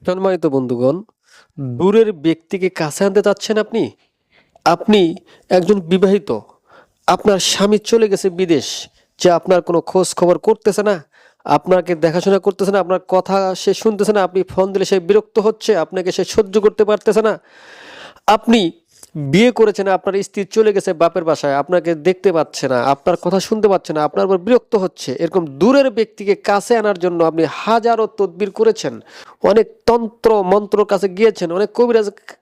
সম্মানিত বন্ধুগণ, দূরের ব্যক্তিকে কাছে আনতে চাচ্ছেন আপনি? আপনি একজন বিবাহিত, আপনার স্বামী চলে গেছে বিদেশ, যে আপনার কোনো খোঁজ খবর করতেছে না, আপনাকে দেখাশোনা করতেছে না, আপনার কথা সে শুনতেছে না, আপনি ফোন দিলে সে বিরক্ত হচ্ছে, আপনাকে সে সহ্য করতে পারতেছে না। আপনি বিয়ে করেছেন, আপনার স্ত্রী চলে গেছে বাপের বাসায়, আপনাকে দেখতে পাচ্ছে না, আপনার কথা শুনতে পাচ্ছে না, আপনার উপর বিরক্ত হচ্ছে। এরকম দূরের ব্যক্তিকে কাছে আনার জন্য আপনি হাজারো তদবির করেছেন, অনেক তন্ত্র মন্ত্রর কাছে গিয়েছেন, অনেক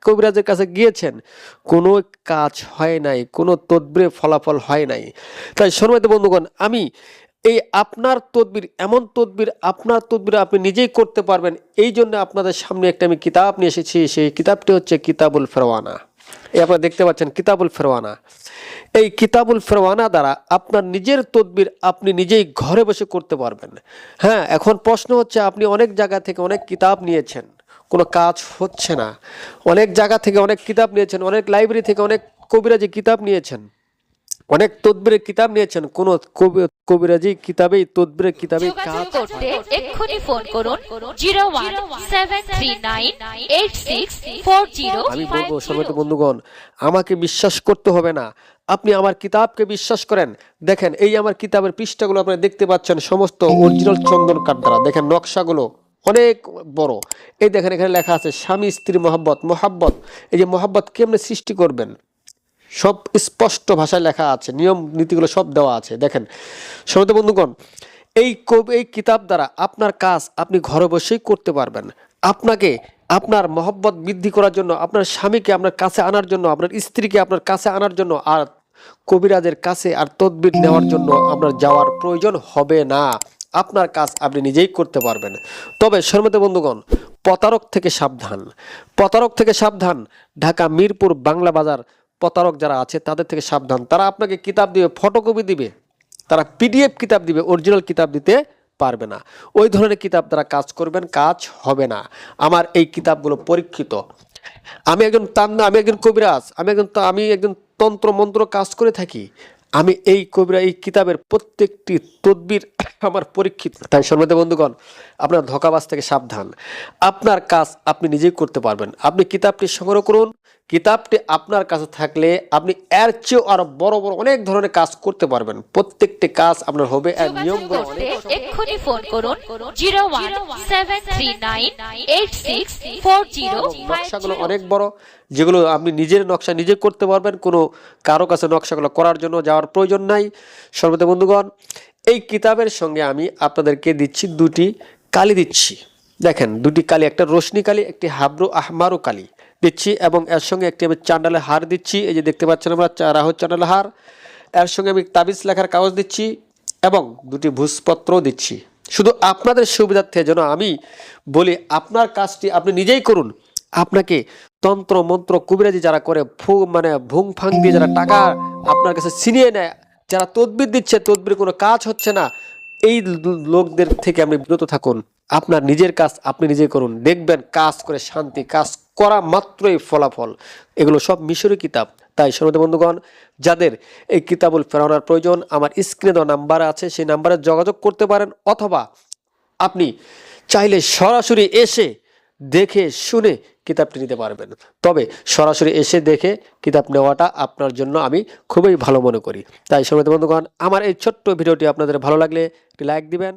কবিরাজের কাছে গিয়েছেন, কোনো কাজ হয় নাই, কোনো তদবিরে ফলাফল হয় নাই। তাই সম্মানিত বন্ধুগণ, আমি এই আপনার তদবির, এমন তদবির, আপনার তদবির আপনি নিজেই করতে পারবেন, এই জন্য আপনাদের সামনে একটা আমি কিতাব নিয়ে এসেছি। সেই কিতাবটি হচ্ছে কিতাবুল ফেরওয়ানা। এই আপনারা দেখতে পাচ্ছেন কিতাবুল ফেরওয়ানা। এই কিতাবুল ফেরওয়ানা দ্বারা আপনার নিজের তদবির আপনি নিজেই ঘরে বসে করতে পারবেন। হ্যাঁ, এখন প্রশ্ন হচ্ছে, আপনি অনেক জায়গা থেকে অনেক কিতাব নিয়েছেন, কোনো কাজ হচ্ছে না। অনেক জায়গা থেকে অনেক কিতাব নিয়েছেন, অনেক লাইব্রেরি থেকে অনেক কবিরাজি কিতাব নিয়েছেন, অনেক তদবিরের কিতাব নিয়েছেন, কোন কবিরাজি কিতাবেই তদবিরের কিতাবেই কাজ করতে এক্ষুনি ফোন করুন 017398640। আমি বলবো সম্মানিত বন্ধুগণ, আমাকে বিশ্বাস করতে হবে না, আপনি আমার কিতাবকে বিশ্বাস করেন। দেখেন, এই আমার কিতাবের পৃষ্ঠাগুলো আপনারা দেখতে পাচ্ছেন, সমস্ত অরিজিনাল চন্দন কাঠ দ্বারা। দেখেন নকশাগুলো অনেক বড়। এই দেখেন, এখানে লেখা আছে স্বামী স্ত্রী মহব্বত। মহব্বত, এই যে মহব্বত কেমনে সৃষ্টি করবেন, সব স্পষ্ট ভাষায় লেখা আছে, নিয়ম নীতিগুলো সব দেওয়া আছে। দেখেন সম্মানিত বন্ধুগণ, এই কিতাব দ্বারা আপনার কাজ আপনি ঘরে বসেই করতে পারবেন। আপনাকে আপনার মহব্বত বৃদ্ধি করার জন্য, আপনার স্বামীকে আপনার কাছে আনার জন্য, আপনার স্ত্রীকে আপনার কাছে আনার জন্য আর কবিরাজের কাছে আর তদবির নেওয়ার জন্য আপনার যাওয়ার প্রয়োজন হবে না। আপনার কাজ আপনি নিজেই করতে পারবেন। তবে সম্মানিত বন্ধুগণ, প্রতারক থেকে সাবধান, প্রতারক থেকে সাবধান। ঢাকা মিরপুর বাংলা বাজার প্রতারক যারা আছে তাদের থেকে সাবধান। তারা আপনাকে কিতাব দিবে, ফটোকপি দিবে, তারা পিডিএফ কিতাব দিবে, অরিজিনাল কিতাব দিতে পারবে না। ওই ধরনের কিতাব দ্বারা কাজ করবেন, কাজ হবে না। আমার এই কিতাবগুলো পরীক্ষিত। আমি একজন কবিরাজ, আমি একজন তন্ত্র মন্ত্র কাজ করে থাকি। আমি এই কিতাবের প্রত্যেকটি তদবির আমার পরীক্ষিত। তাই সম্মানিত বন্ধুগণ, আপনার ধোঁকাবাজ থেকে সাবধান। আপনার কাজ আপনি নিজেই করতে পারবেন। আপনি কিতাবটি সংগ্রহ করুন। কিতাবটি আপনার কাছে থাকলে আপনি এর চেয়েও আরো বড় বড় অনেক ধরনের কাজ করতে পারবেন। প্রত্যেকটি কাজ আপনার হবে, এর নিয়মগুলো এক্ষুনি ফোন করুন 017398640। নকশাগুলো অনেক বড়, যেগুলো আপনি নিজের নকশা নিজে করতে পারবেন, কোনো কারো কাছে নকশাগুলো করার জন্য যাওয়ার প্রয়োজন নাই। সম্মানিত বন্ধুগণ, এই কিতাবের সঙ্গে আমি আপনাদেরকে দিচ্ছি দুটি কালি দিচ্ছি। দেখেন, দুটি কালি, একটা রোশনি কালি, একটি হাবরু আহমারু কালি দিচ্ছি, এবং এর সঙ্গে একটি আমি চান্ডালের হার দিচ্ছি। এই যে দেখতে পাচ্ছেন আমরা রাহুল চান্ডালের হার। এর সঙ্গে আমি তাবিজ লেখার কাগজ দিচ্ছি এবং দুটি ভূষপত্র দিচ্ছি। শুধু আপনাদের সুবিধার্থে যেন আমি বলি, আপনার কাজটি আপনি নিজেই করুন। আপনাকে তন্ত্র মন্ত্র কবিরাজি যারা করে, ভুং ফাং দিয়ে যারা টাকা আপনার কাছে ছিনিয়ে নেয়, যারা তদবির দিচ্ছে, তদবির কোনো কাজ হচ্ছে না, এই লোকদের থেকে আপনি বিরত থাকুন। আপনার নিজের কাজ আপনি নিজে করুন, দেখবেন কাজ করে শান্তি, কাজ করা মাত্রই ফলাফল। এগুলো সব মিশরি কিতাব। তাই সম্মানিত বন্ধুগণ, যাদের এই কিতাবুল ফেরওয়ানার প্রয়োজন, আমার স্ক্রিনে দেওয়া নাম্বার আছে, সেই নাম্বারে যোগাযোগ করতে পারেন, অথবা আপনি চাইলে সরাসরি এসে দেখে শুনে কিতাবটি নিতে পারবেন। তবে সরাসরি এসে দেখে কিতাব নেওয়াটা আপনার জন্য আমি খুবই ভালো মনে করি। তাই সম্মানিত বন্ধুগণ, আমার এই ছোট্ট ভিডিওটি আপনাদের ভালো লাগলে একটি লাইক দিবেন।